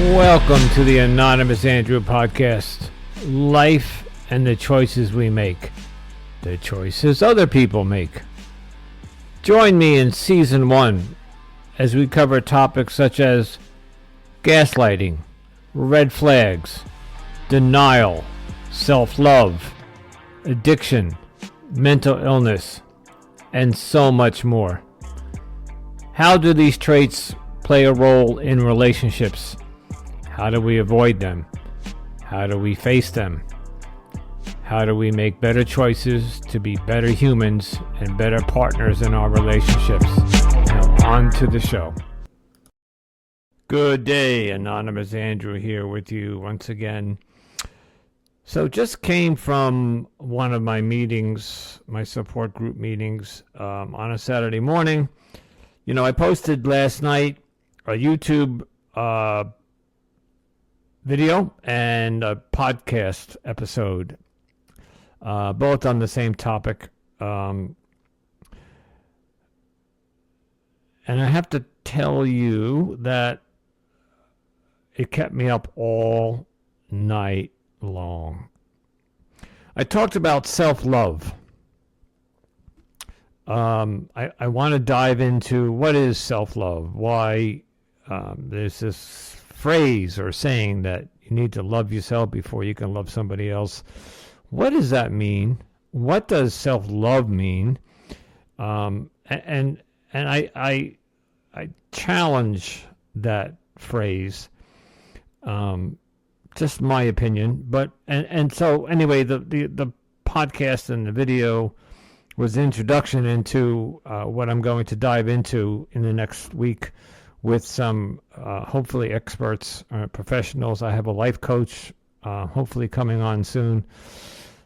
Welcome to the Anonymous Andrew podcast. Life and the choices we make. The choices other people make. Join me in Season 1 as we cover topics such as gaslighting, red flags, denial, self-love, addiction, mental illness, and so much more. How do these traits play a role in relationships? How do we avoid them? How do we face them? How do we make better choices to be better humans and better partners in our relationships? Now on to the show. Good day, Anonymous Andrew here with you once again. So just came from one of my meetings, my support group meetings, on a Saturday morning. You know, I posted last night a YouTube video and a podcast episode, both on the same topic. And I have to tell you that it kept me up all night long. I talked about self-love. I want to dive into what is self-love, why there's this phrase or saying that you need to love yourself before you can love somebody else. What does that mean? What does self-love mean? And I challenge that phrase. Just my opinion, but and so anyway, the podcast and the video was an introduction into what I'm going to dive into in the next week with some hopefully experts, professionals. I have a life coach hopefully coming on soon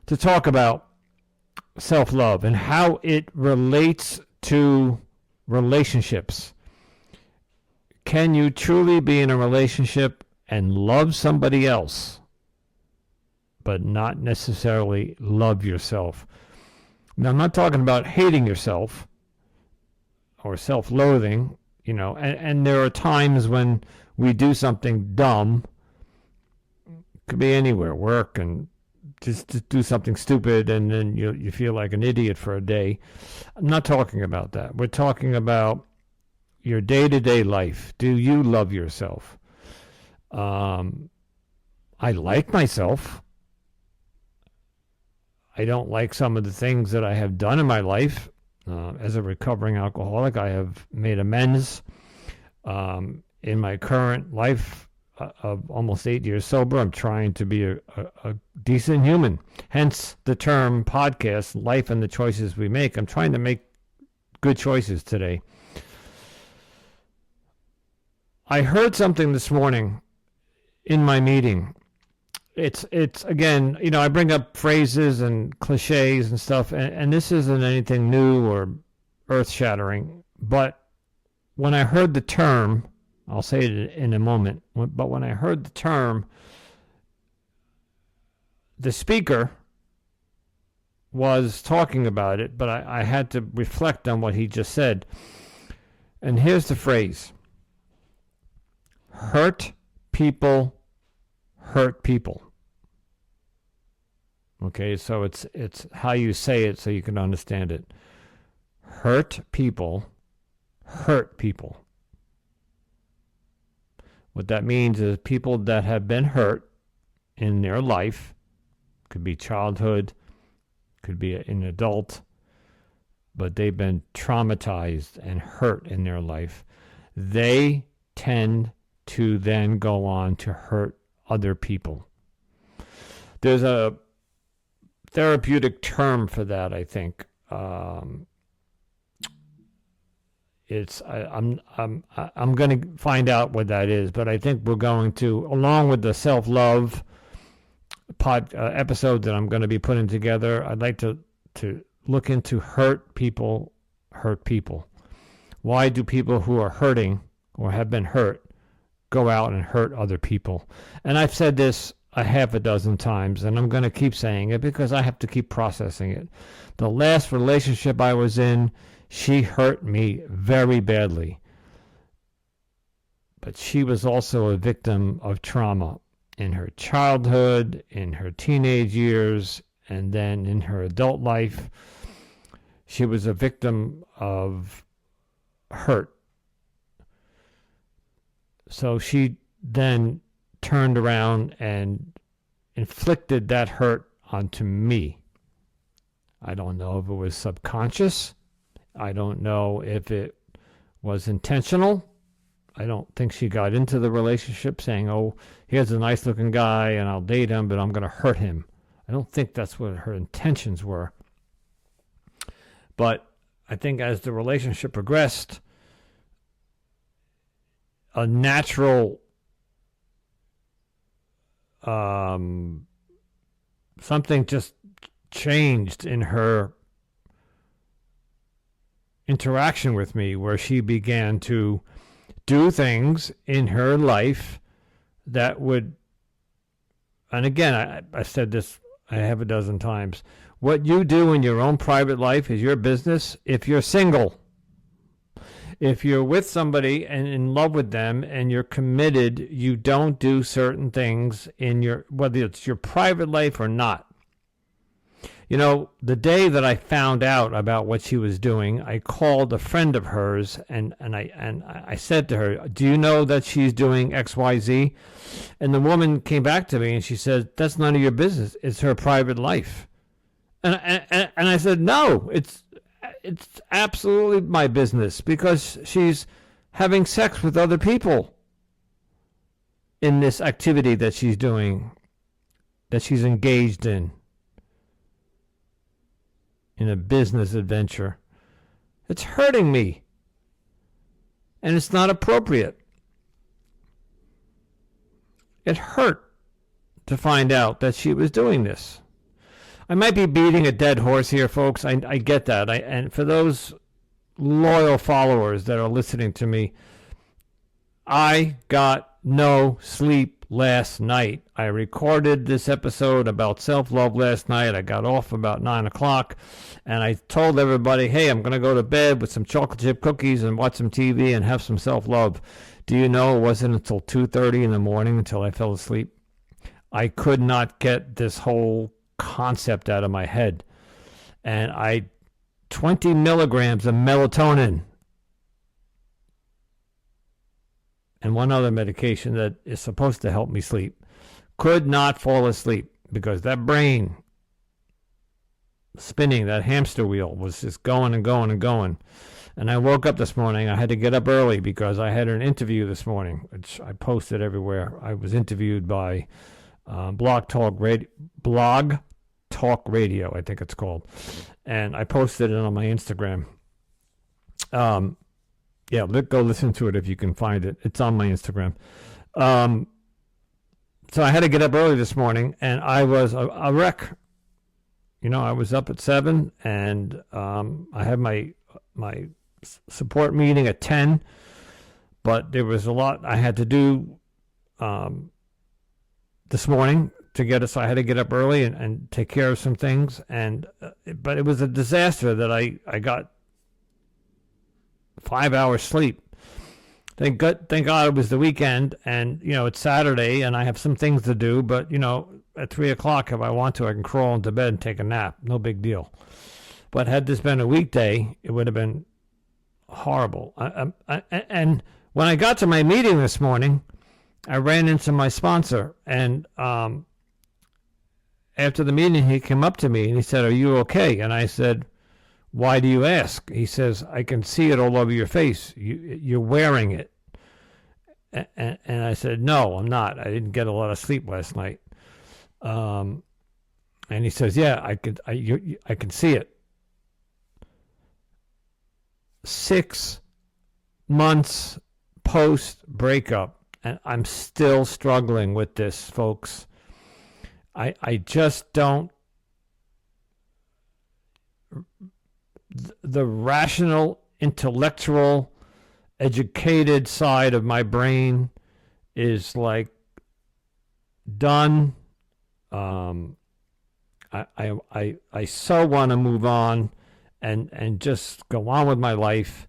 to talk about self-love and how it relates to relationships. Can you truly be in a relationship and love somebody else, but not necessarily love yourself? Now, I'm not talking about hating yourself or self-loathing, you know, and there are times when we do something dumb. Could be anywhere, work, and just do something stupid, and then you feel like an idiot for a day. I'm not talking about that. We're talking about your day-to-day life. Do you love yourself? I like myself. I don't like some of the things that I have done in my life. As a recovering alcoholic, I have made amends. In my current life of almost 8 years sober, I'm trying to be a decent human. Hence the term podcast, Life and the Choices We Make. I'm trying to make good choices today. I heard something this morning in my meeting. It's again, you know, I bring up phrases and cliches and stuff, and this isn't anything new or earth-shattering, but when I heard the term, I'll say it in a moment, but when I heard the term, the speaker was talking about it, but I had to reflect on what he just said. And here's the phrase: hurt people hurt people. Okay, so it's how you say it so you can understand it. Hurt people hurt people. What that means is people that have been hurt in their life, could be childhood, could be an adult, but they've been traumatized and hurt in their life, they tend to then go on to hurt other people. There's a therapeutic term for that, I think. I'm going to find out what that is, but I think we're going to, along with the self-love episode that I'm going to be putting together, I'd like to look into hurt people hurt people. Why do people who are hurting or have been hurt go out and hurt other people? And I've said this a half a dozen times, and I'm going to keep saying it because I have to keep processing it. The last relationship I was in, she hurt me very badly. but she was also a victim of trauma in her childhood, in her teenage years, and then in her adult life. She was a victim of hurt. So she then turned around and inflicted that hurt onto me. I don't know if it was subconscious. I don't know if it was intentional. I don't think she got into the relationship saying, oh, here's a nice looking guy and I'll date him, but I'm going to hurt him. I don't think that's what her intentions were. But I think as the relationship progressed, a natural something just changed in her interaction with me, where she began to do things in her life that would, and again, I said this I have a dozen times, what you do in your own private life is your business. If you're single, if you're with somebody and in love with them and you're committed, you don't do certain things in your, whether it's your private life or not. You know, the day that I found out about what she was doing, I called a friend of hers and I said to her, do you know that she's doing XYZ? And the woman came back to me and she said, that's none of your business. It's her private life. And I said, no, it's absolutely my business, because she's having sex with other people in this activity that she's doing, that she's engaged in a business adventure. It's hurting me, and it's not appropriate. It hurt to find out that she was doing this. I might be beating a dead horse here, folks. I get that. And for those loyal followers that are listening to me, I got no sleep last night. I recorded this episode about self-love last night. I got off about 9 o'clock, and I told everybody, hey, I'm going to go to bed with some chocolate chip cookies and watch some TV and have some self-love. Do you know it wasn't until 2:30 in the morning until I fell asleep? I could not get this whole concept out of my head. And 20 milligrams of melatonin and one other medication that is supposed to help me sleep, could not fall asleep because that brain spinning, that hamster wheel was just going and going and going. And I woke up this morning. I had to get up early because I had an interview this morning, which I posted everywhere. I was interviewed by Blog Talk Radio, I think it's called. And I posted it on my Instagram. Yeah, go listen to it if you can find it. It's on my Instagram. So I had to get up early this morning, and I was a wreck. You know, I was up at 7, and I had my support meeting at 10, but there was a lot I had to do this morning to get us. So I had to get up early and take care of some things, but it was a disaster that I got 5 hours sleep. Thank God it was the weekend, and you know it's Saturday, and I have some things to do. But you know, at 3 o'clock, if I want to, I can crawl into bed and take a nap. No big deal. But had this been a weekday, it would have been horrible. And when I got to my meeting this morning, I ran into my sponsor, and after the meeting, he came up to me and he said, "Are you okay?" And I said, "Why do you ask?" He says, "I can see it all over your face. You're wearing it." And I said, "No, I'm not. I didn't get a lot of sleep last night." And he says, "Yeah, I can see it." 6 months post breakup, and I'm still struggling with this, folks. I just don't. The rational, intellectual, educated side of my brain is like done. I so want to move on and just go on with my life.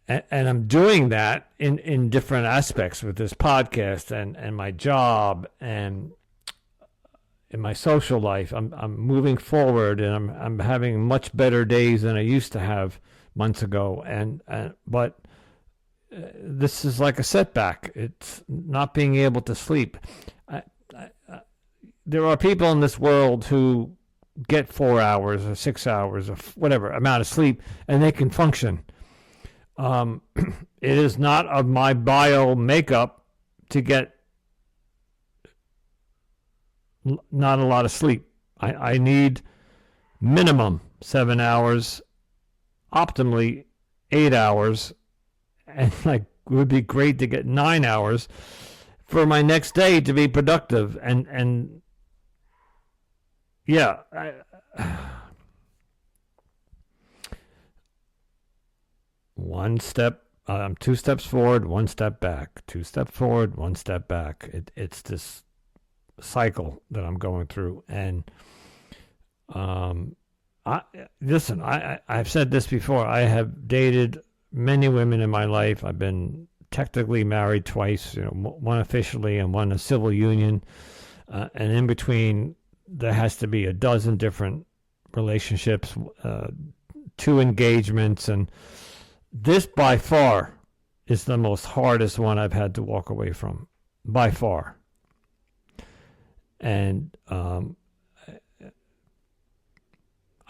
and I'm doing that in different aspects with this podcast and my job and in my social life. I'm moving forward, and I'm having much better days than I used to have months ago. But this is like a setback. It's not being able to sleep. There are people in this world who get 4 hours or 6 hours or whatever amount of sleep, and they can function. It is not of my bio makeup to get not a lot of sleep. I need minimum 7 hours, optimally 8 hours, and like it would be great to get 9 hours for my next day to be productive. And yeah, one step, 2 steps forward, 1 step back, 2 steps forward, 1 step back. It's this cycle that I'm going through. And I've said this before. I have dated many women in my life. I've been technically married twice, one officially and one a civil union. And in between, there has to be a dozen different relationships, 2 engagements. And this by far is the most hardest one I've had to walk away from, by far. And I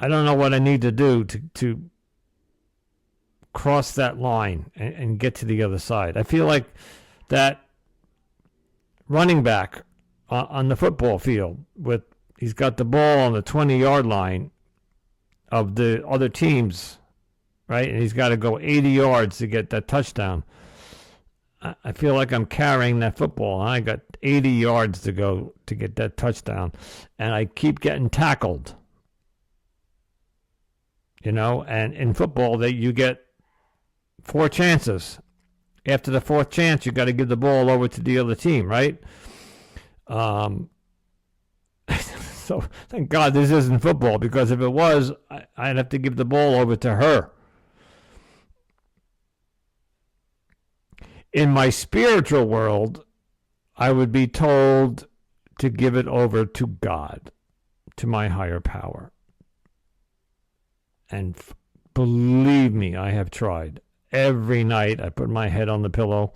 don't know what I need to do to cross that line and get to the other side. I feel like that running back on the football field he's got the ball on the 20-yard line of the other teams, right? And he's got to go 80 yards to get that touchdown. I feel like I'm carrying that football, and I got 80 yards to go to get that touchdown, and I keep getting tackled. And in football, you get 4 chances. After the 4th chance, you got to give the ball over to the other team, right? So thank God this isn't football, because if it was, I'd have to give the ball over to her. In my spiritual world, I would be told to give it over to God, to my higher power. And believe me, I have tried. Every night I put my head on the pillow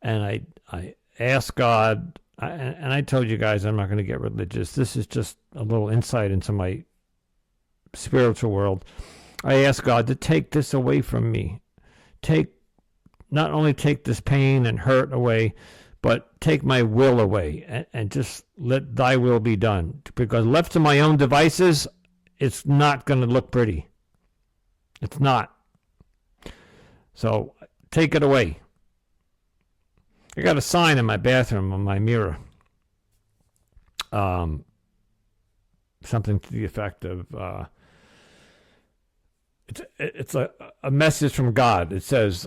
and I ask God, and I told you guys I'm not going to get religious. This is just a little insight into my spiritual world. I ask God to take this away from me. Not only take this pain and hurt away, but take my will away and just let thy will be done. Because left to my own devices, it's not going to look pretty. It's not. So take it away. I got a sign in my bathroom on my mirror. Something to the effect of, it's a message from God. It says,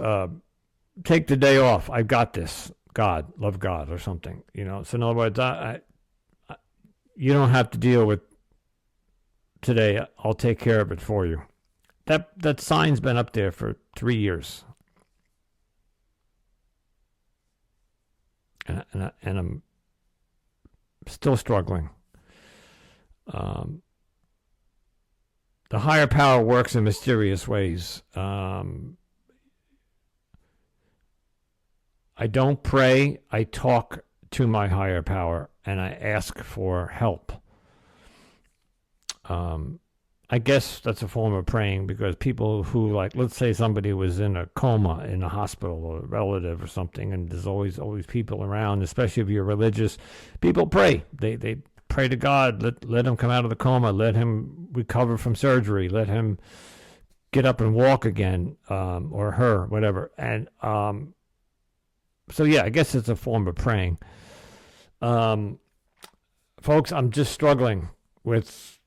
take the day off. I got this. God, love God, or something. So in other words, you don't have to deal with today. I'll take care of it for you. That sign's been up there for 3 years. And I'm still struggling. The higher power works in mysterious ways. I don't pray. I talk to my higher power and I ask for help. I guess that's a form of praying, because people who, like, let's say somebody was in a coma in a hospital, or a relative or something, and there's always people around, especially if you're religious. People pray. They pray to God, let him come out of the coma, let him recover from surgery, let him get up and walk again, or her, whatever. And so yeah, I guess it's a form of praying. Folks, I'm just struggling with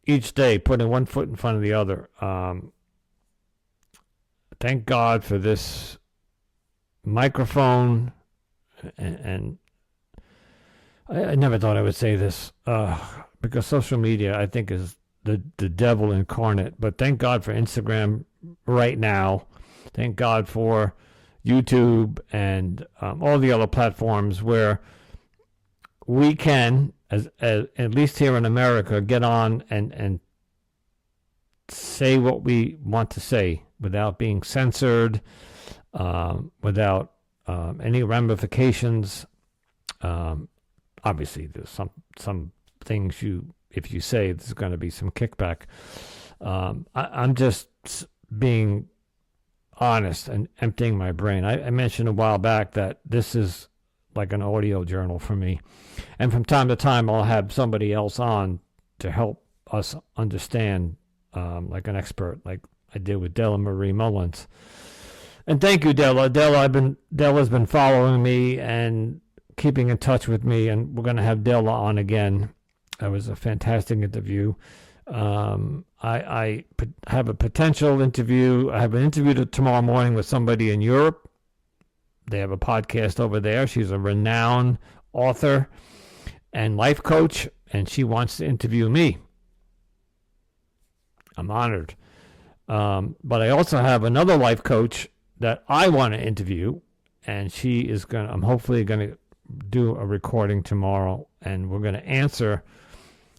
each day putting one foot in front of the other. Thank God for this microphone, and I never thought I would say this, because social media, I think, is the devil incarnate. But thank God for Instagram right now. Thank God for YouTube and all the other platforms where we can, as at least here in America, get on and say what we want to say without being censored, without any ramifications. Obviously, there's some things if you say there's going to be some kickback. I'm just being honest and emptying my brain. I mentioned a while back that this is like an audio journal for me. And from time to time, I'll have somebody else on to help us understand, like an expert, like I did with Della Marie Mullins. And thank you, Della. Della's been following me and keeping in touch with me, and we're going to have Della on again. That was a fantastic interview. I have a potential interview. I have an interview tomorrow morning with somebody in Europe. They have a podcast over there. She's a renowned author and life coach, and she wants to interview me. I'm honored. But I also have another life coach that I want to interview, and I'm hopefully going to do a recording tomorrow, and we're going to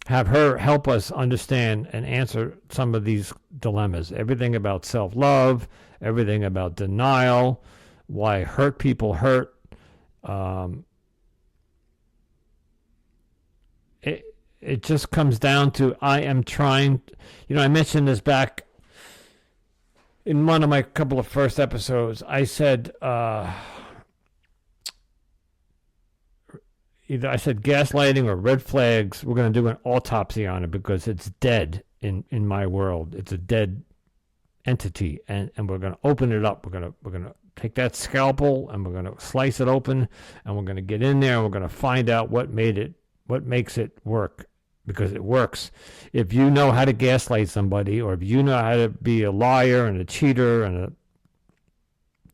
have her help us understand and answer some of these dilemmas. Everything about self-love, everything about denial, why hurt people hurt. It just comes down to, I am trying, I mentioned this back in one of my couple of first episodes. I said, either I said gaslighting or red flags, we're going to do an autopsy on it because it's dead in my world. It's a dead entity, and we're going to open it up. We're going to take that scalpel and we're going to slice it open, and we're going to get in there and we're going to find out what makes it work, because it works. If you know how to gaslight somebody, or if you know how to be a liar and a cheater and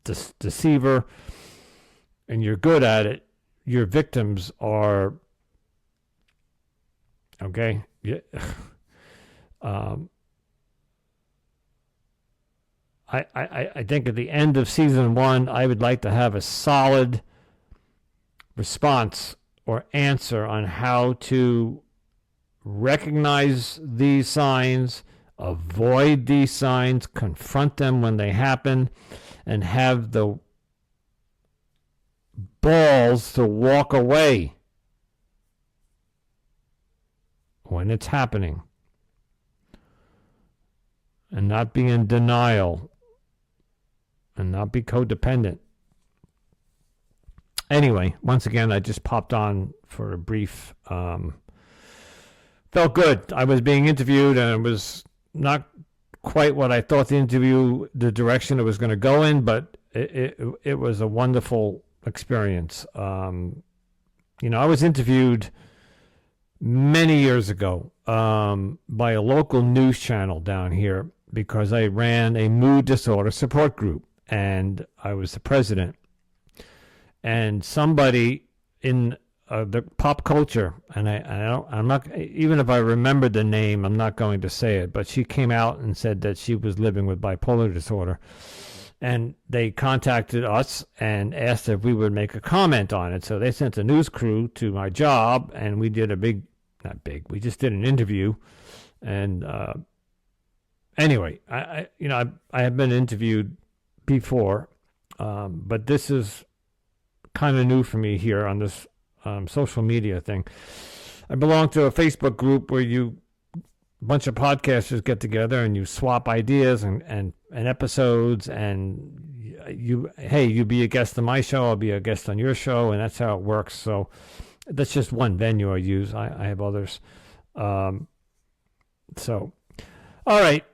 a deceiver, and you're good at it, your victims are okay. Yeah. I think at the end of season 1, I would like to have a solid response or answer on how to recognize these signs, avoid these signs, confront them when they happen, and have the balls to walk away when it's happening and not be in denial and not be codependent. Anyway, once again, I just popped on for a brief. Felt good. I was being interviewed, and it was not quite what I thought the direction it was going to go in, but it was a wonderful experience. I was interviewed many years ago by a local news channel down here because I ran a mood disorder support group, and I was the president. And somebody in the pop culture, and I'm not, even if I remembered the name, I'm not going to say it, but she came out and said that she was living with bipolar disorder. And they contacted us and asked if we would make a comment on it. So they sent a news crew to my job, and we did we just did an interview. And anyway, I have been interviewed before, but this is kind of new for me here on this social media thing. I belong to a Facebook group where a bunch of podcasters get together and you swap ideas and episodes, and you be a guest on my show, I'll be a guest on your show, and that's how it works. So that's just one venue I use. I have others. So, all right.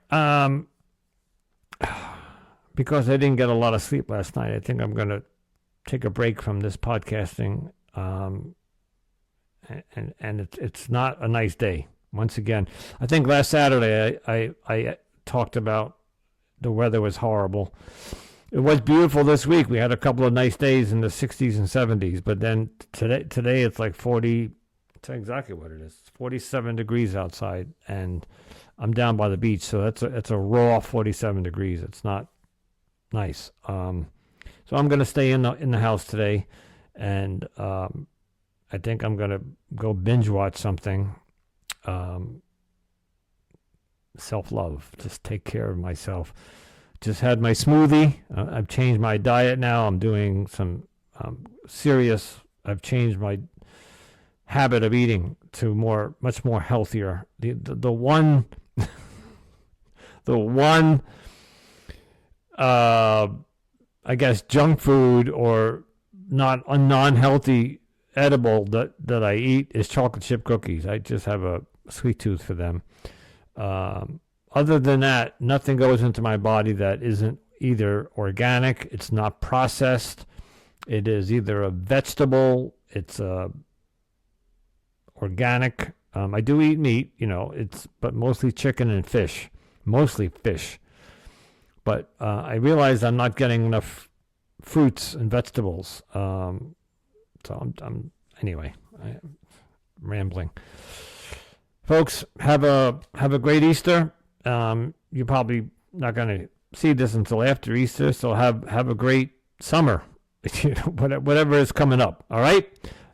Because I didn't get a lot of sleep last night, I think I'm going to take a break from this podcasting. And it's not a nice day. Once again, I think last Saturday I talked about the weather was horrible. It was beautiful this week. We had a couple of nice days in the 60s and 70s, but then today it's like 40. That's exactly what it is. It's 47 degrees outside, and I'm down by the beach, so it's a raw 47 degrees. It's not Nice. So I'm going to stay in the house today, and I think I'm going to go binge watch something. Self-love. Just take care of myself. Just had my smoothie. I've changed my diet now. I'm doing some I've changed my habit of eating to much more healthier. The one I guess junk food or non-healthy edible that I eat is chocolate chip cookies. I just have a sweet tooth for them. Other than that, nothing goes into my body that isn't either organic, it's not processed, it is either a vegetable, it's organic. I do eat meat, but mostly chicken and fish, mostly fish. But I realize I'm not getting enough fruits and vegetables. So I'm anyway, I'm rambling. Folks, have a great Easter. You're probably not going to see this until after Easter, so have a great summer, whatever is coming up. All right?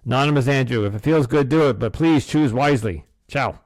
Anonymous Andrew, if it feels good, do it, but please choose wisely. Ciao.